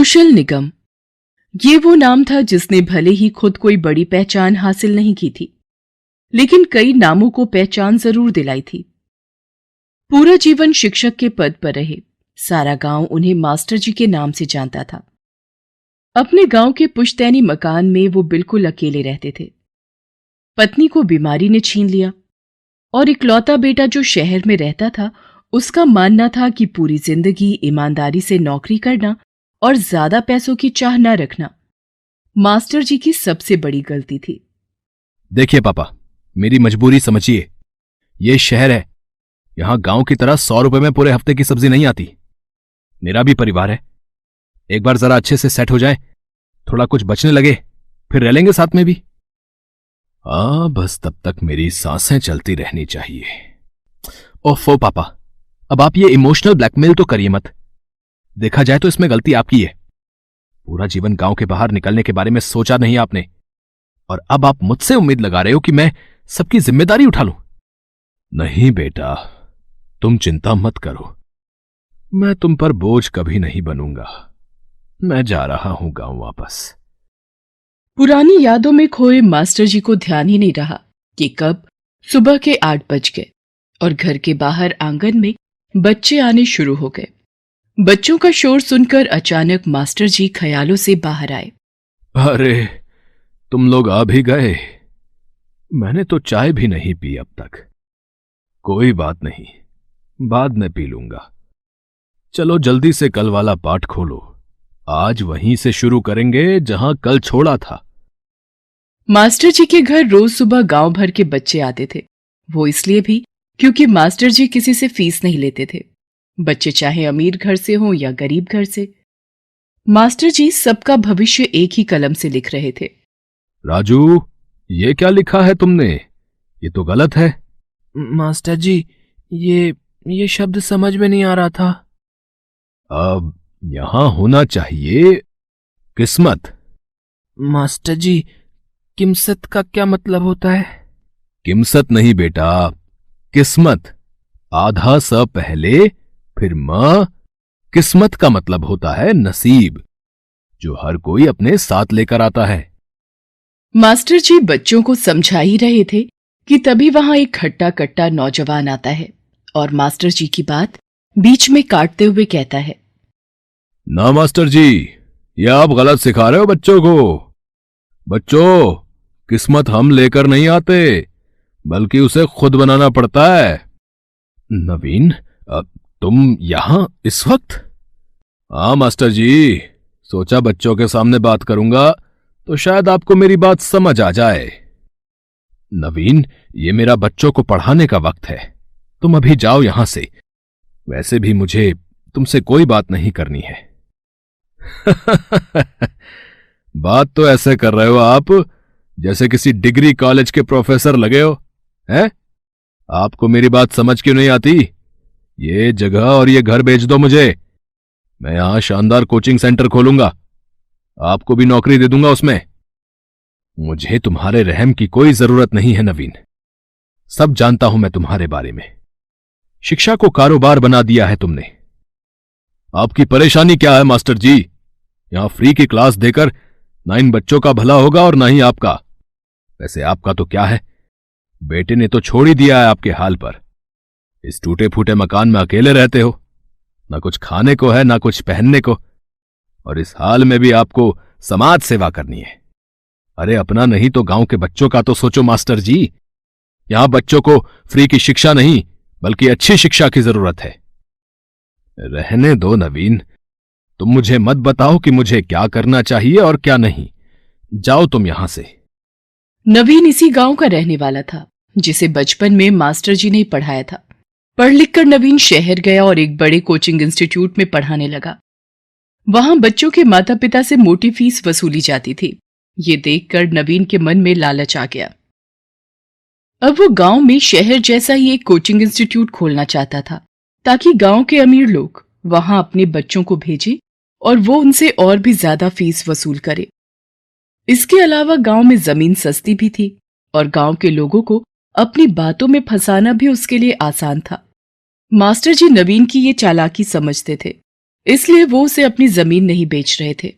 कुशल निगम। ये वो नाम था जिसने भले ही खुद कोई बड़ी पहचान हासिल नहीं की थी, लेकिन कई नामों को पहचान जरूर दिलाई थी। पूरा जीवन शिक्षक के पद पर रहे। सारा गांव उन्हें मास्टर जी के नाम से जानता था। अपने गांव के पुश्तैनी मकान में वो बिल्कुल अकेले रहते थे। पत्नी को बीमारी ने छीन लिया और इकलौता बेटा जो शहर में रहता था, उसका मानना था कि पूरी जिंदगी ईमानदारी से नौकरी करना और ज्यादा पैसों की चाह न रखना मास्टर जी की सबसे बड़ी गलती थी। देखिए पापा, मेरी मजबूरी समझिए। ये शहर है, यहां गांव की तरह 100 रुपए में पूरे हफ्ते की सब्जी नहीं आती। मेरा भी परिवार है। एक बार जरा अच्छे से सेट हो जाए, थोड़ा कुछ बचने लगे, फिर रह लेंगे साथ में भी। बस तब तक मेरी सांसें चलती रहनी चाहिए। ओफो पापा, अब आप ये इमोशनल ब्लैकमेल तो करिए मत। देखा जाए तो इसमें गलती आपकी है। पूरा जीवन गांव के बाहर निकलने के बारे में सोचा नहीं आपने, और अब आप मुझसे उम्मीद लगा रहे हो कि मैं सबकी जिम्मेदारी उठा लूं। नहीं बेटा, तुम चिंता मत करो, मैं तुम पर बोझ कभी नहीं बनूंगा। मैं जा रहा हूं गांव वापस। पुरानी यादों में खोए मास्टर जी को ध्यान ही नहीं रहा कि कब सुबह के 8 बज गए और घर के बाहर आंगन में बच्चे आने शुरू हो गए। बच्चों का शोर सुनकर अचानक मास्टर जी ख्यालों से बाहर आए। अरे, तुम लोग आ भी गए। मैंने तो चाय भी नहीं पी अब तक। कोई बात नहीं, बाद में पी लूंगा। चलो जल्दी से कल वाला पाठ खोलो। आज वहीं से शुरू करेंगे जहां कल छोड़ा था। मास्टर जी के घर रोज सुबह गांव भर के बच्चे आते थे। वो इसलिए भी क्योंकि मास्टर जी किसी से फीस नहीं लेते थे, बच्चे चाहे अमीर घर से हों या गरीब घर से। मास्टर जी सबका भविष्य एक ही कलम से लिख रहे थे। राजू, ये क्या लिखा है तुमने? ये तो गलत है। मास्टर जी, ये शब्द समझ में नहीं आ रहा था। अब यहां होना चाहिए किस्मत। मास्टर जी, किमसत का क्या मतलब होता है? किमसत नहीं बेटा, किस्मत। आधा स पहले फिर म। किस्मत का मतलब होता है नसीब, जो हर कोई अपने साथ लेकर आता है। मास्टर जी बच्चों को समझा ही रहे थे कि तभी वहां एक खट्टा कट्टा नौजवान आता है और मास्टर जी की बात बीच में काटते हुए कहता है, ना मास्टर जी, ये आप गलत सिखा रहे हो बच्चों को। बच्चों, किस्मत हम लेकर नहीं आते, बल्कि उसे खुद बनाना पड़ता है। नवीन, तुम यहां इस वक्त? हाँ मास्टर जी, सोचा बच्चों के सामने बात करूंगा तो शायद आपको मेरी बात समझ आ जाए। नवीन, ये मेरा बच्चों को पढ़ाने का वक्त है, तुम अभी जाओ यहां से। वैसे भी मुझे तुमसे कोई बात नहीं करनी है। बात तो ऐसे कर रहे हो आप जैसे किसी डिग्री कॉलेज के प्रोफेसर लगे हो, हैं? आपको मेरी बात समझ क्यों नहीं आती? ये जगह और ये घर बेच दो मुझे। मैं यहां शानदार कोचिंग सेंटर खोलूंगा, आपको भी नौकरी दे दूंगा उसमें। मुझे तुम्हारे रहम की कोई जरूरत नहीं है नवीन। सब जानता हूं मैं तुम्हारे बारे में। शिक्षा को कारोबार बना दिया है तुमने। आपकी परेशानी क्या है मास्टर जी? यहां फ्री की क्लास देकर ना इन बच्चों का भला होगा और ना ही आपका। वैसे आपका तो क्या है, बेटे ने तो छोड़ ही दिया है आपके हाल पर। इस टूटे फूटे मकान में अकेले रहते हो, ना कुछ खाने को है ना कुछ पहनने को, और इस हाल में भी आपको समाज सेवा करनी है। अरे अपना नहीं तो गांव के बच्चों का तो सोचो मास्टर जी। यहां बच्चों को फ्री की शिक्षा नहीं बल्कि अच्छी शिक्षा की जरूरत है। रहने दो नवीन, तुम मुझे मत बताओ कि मुझे क्या करना चाहिए और क्या नहीं। जाओ तुम यहां से। नवीन इसी गांव का रहने वाला था जिसे बचपन में मास्टर जी ने पढ़ाया था। पढ़ लिख कर नवीन शहर गया और एक बड़े कोचिंग इंस्टीट्यूट में पढ़ाने लगा। वहां बच्चों के माता पिता से मोटी फीस वसूली जाती थी। ये देखकर नवीन के मन में लालच आ गया। अब वो गांव में शहर जैसा ही एक कोचिंग इंस्टीट्यूट खोलना चाहता था, ताकि गांव के अमीर लोग वहां अपने बच्चों को भेजें और वो उनसे और भी ज्यादा फीस वसूल करे। इसके अलावा गांव में जमीन सस्ती भी थी और गांव के लोगों को अपनी बातों में फंसाना भी उसके लिए आसान था। मास्टर जी नवीन की ये चालाकी समझते थे इसलिए वो उसे अपनी जमीन नहीं बेच रहे थे।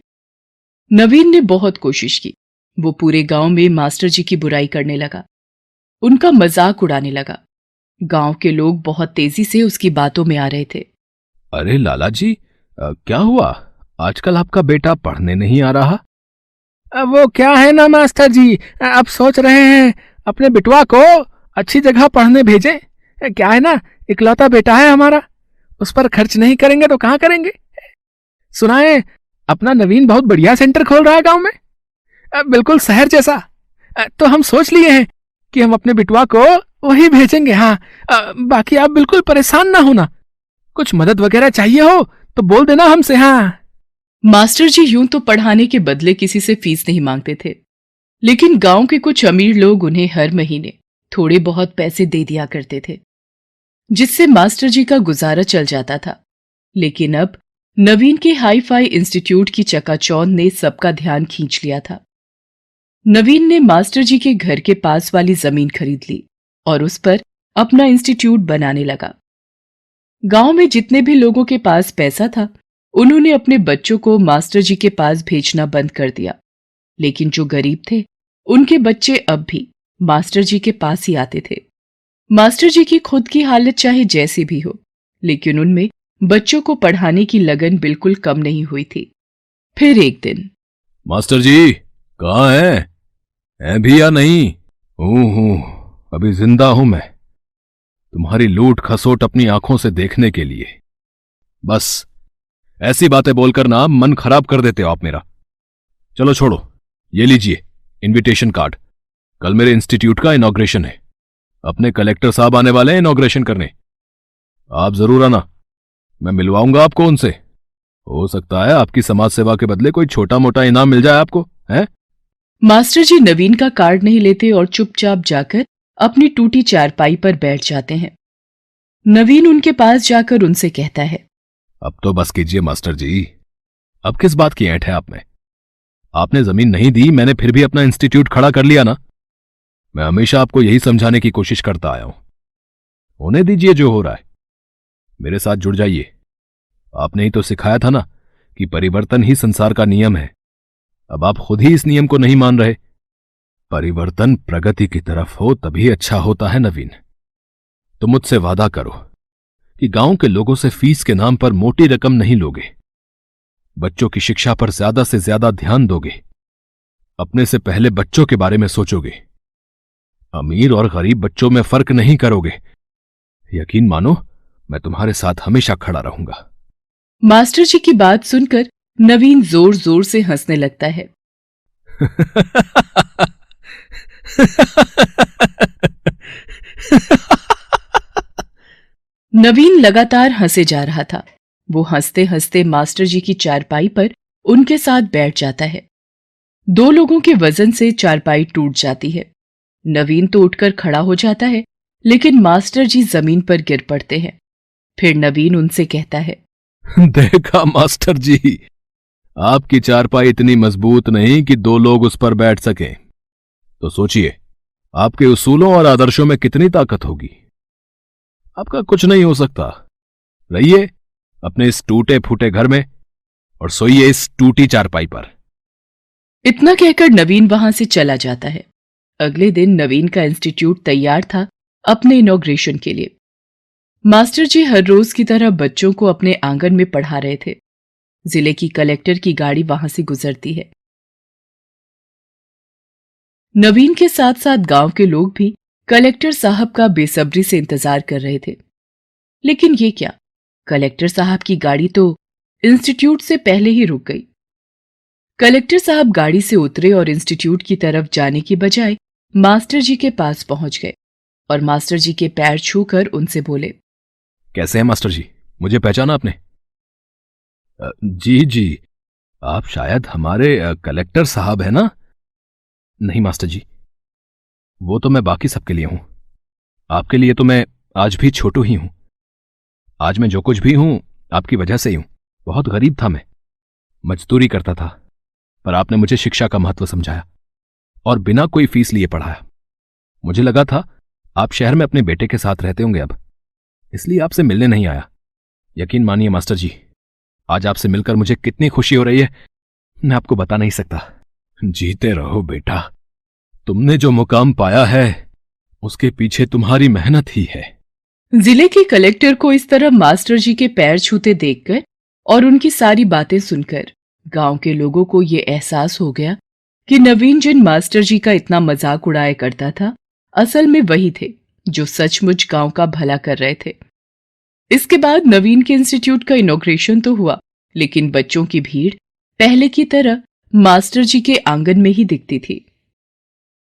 नवीन ने बहुत कोशिश की। वो पूरे गांव में मास्टर जी की बुराई करने लगा, उनका मजाक उड़ाने लगा। गांव के लोग बहुत तेजी से उसकी बातों में आ रहे थे। अरे लाला जी, क्या हुआ? आजकल आपका बेटा पढ़ने नहीं आ रहा? वो क्या है ना मास्टर जी, अब सोच रहे हैं अपने बिटवा को अच्छी जगह पढ़ने भेजें। क्या है ना, इकलौता बेटा है हमारा, उस पर खर्च नहीं करेंगे तो कहाँ करेंगे। सुना है अपना नवीन बहुत बढ़िया सेंटर खोल रहा है गांव में, बिल्कुल शहर जैसा। तो हम सोच लिए हैं कि हम अपने बिटवा को वही भेजेंगे। हाँ, बाकी आप बिल्कुल परेशान ना होना, कुछ मदद वगैरह चाहिए हो तो बोल देना हमसे। हाँ। मास्टर जी यूं तो पढ़ाने के बदले किसी से फीस नहीं मांगते थे, लेकिन गांव के कुछ अमीर लोग उन्हें हर महीने थोड़े बहुत पैसे दे दिया करते थे, जिससे मास्टर जी का गुजारा चल जाता था। लेकिन अब नवीन के हाई फाई इंस्टीट्यूट की चकाचौंध ने सबका ध्यान खींच लिया था। नवीन ने मास्टर जी के घर के पास वाली जमीन खरीद ली और उस पर अपना इंस्टीट्यूट बनाने लगा। गांव में जितने भी लोगों के पास पैसा था, उन्होंने अपने बच्चों को मास्टर जी के पास भेजना बंद कर दिया। लेकिन जो गरीब थे, उनके बच्चे अब भी मास्टर जी के पास ही आते थे। मास्टर जी की खुद की हालत चाहे जैसी भी हो, लेकिन उनमें बच्चों को पढ़ाने की लगन बिल्कुल कम नहीं हुई थी। फिर एक दिन, मास्टर जी कहाँ हैं भी या नहीं? हूं, अभी जिंदा हूं मैं, तुम्हारी लूट खसोट अपनी आंखों से देखने के लिए। बस ऐसी बातें बोलकर ना मन खराब कर देते हो आप मेरा। चलो छोड़ो, ये लीजिए इनविटेशन कार्ड। कल मेरे इंस्टीट्यूट का इनॉग्रेशन है, अपने कलेक्टर साहब आने वाले हैं इनॉग्रेशन करने। आप जरूर आना, मैं मिलवाऊंगा आपको उनसे। हो सकता है आपकी समाज सेवा के बदले कोई छोटा मोटा इनाम मिल जाए आपको, है? मास्टर जी नवीन का कार्ड नहीं लेते और चुपचाप जाकर अपनी टूटी चारपाई पर बैठ जाते हैं। नवीन उनके पास जाकर उनसे कहता है, अब तो बस कीजिए मास्टर जी, अब किस बात की ऐंठ है आप में? आपने जमीन नहीं दी, मैंने फिर भी अपना इंस्टीट्यूट खड़ा कर लिया ना। मैं हमेशा आपको यही समझाने की कोशिश करता आया हूं। होने दीजिए जो हो रहा है, मेरे साथ जुड़ जाइए। आपने ही तो सिखाया था ना कि परिवर्तन ही संसार का नियम है। अब आप खुद ही इस नियम को नहीं मान रहे। परिवर्तन प्रगति की तरफ हो तभी अच्छा होता है नवीन। तो मुझसे वादा करो कि गांव के लोगों से फीस के नाम पर मोटी रकम नहीं लोगे, बच्चों की शिक्षा पर ज्यादा से ज्यादा ध्यान दोगे, अपने से पहले बच्चों के बारे में सोचोगे, अमीर और गरीब बच्चों में फर्क नहीं करोगे। यकीन मानो, मैं तुम्हारे साथ हमेशा खड़ा रहूंगा। मास्टर जी की बात सुनकर नवीन जोर जोर से हंसने लगता है। नवीन लगातार हंसे जा रहा था। वो हंसते हंसते मास्टर जी की चारपाई पर उनके साथ बैठ जाता है। दो लोगों के वजन से चारपाई टूट जाती है। नवीन तो उठकर खड़ा हो जाता है, लेकिन मास्टर जी जमीन पर गिर पड़ते हैं। फिर नवीन उनसे कहता है, देखा मास्टर जी, आपकी चारपाई इतनी मजबूत नहीं कि दो लोग उस पर बैठ सकें। तो सोचिए, आपके उसूलों और आदर्शों में कितनी ताकत होगी। आपका कुछ नहीं हो सकता। रहिए अपने इस टूटे फूटे घर में और सोइए इस टूटी चारपाई पर। इतना कहकर नवीन वहां से चला जाता है। अगले दिन नवीन का इंस्टीट्यूट तैयार था अपने इनॉग्रेशन के लिए। मास्टर जी हर रोज की तरह बच्चों को अपने आंगन में पढ़ा रहे थे। जिले की कलेक्टर की गाड़ी वहां से गुजरती है। नवीन के साथ साथ गांव के लोग भी कलेक्टर साहब का बेसब्री से इंतजार कर रहे थे। लेकिन ये क्या, कलेक्टर साहब की गाड़ी तो इंस्टीट्यूट से पहले ही रुक गई। कलेक्टर साहब गाड़ी से उतरे और इंस्टीट्यूट की तरफ जाने की बजाय मास्टर जी के पास पहुंच गए और मास्टर जी के पैर छूकर उनसे बोले, कैसे हैं मास्टर जी, मुझे पहचाना आपने? जी जी, आप शायद हमारे कलेक्टर साहब हैं ना? नहीं मास्टर जी, वो तो मैं बाकी सबके लिए हूं। आपके लिए तो मैं आज भी छोटू ही हूं। आज मैं जो कुछ भी हूं आपकी वजह से ही हूं। बहुत गरीब था मैं, मजदूरी करता था, पर आपने मुझे शिक्षा का महत्व समझाया और बिना कोई फीस लिए पढ़ाया। मुझे लगा था आप शहर में अपने बेटे के साथ रहते होंगे अब, इसलिए आपसे मिलने नहीं आया। यकीन मानिए मास्टर जी, आज आपसे मिलकर मुझे कितनी खुशी हो रही है, मैं आपको बता नहीं सकता। जीते रहो बेटा, तुमने जो मुकाम पाया है उसके पीछे तुम्हारी मेहनत ही है। जिले के कलेक्टर को इस तरह मास्टर जी के पैर छूते देखकर और उनकी सारी बातें सुनकर गांव के लोगों को ये एहसास हो गया कि नवीन जिन मास्टर जी का इतना मजाक उड़ाया करता था, असल में वही थे जो सचमुच गांव का भला कर रहे थे। इसके बाद नवीन के इंस्टीट्यूट का इनॉग्रेशन तो हुआ, लेकिन बच्चों की भीड़ पहले की तरह मास्टर जी के आंगन में ही दिखती थी।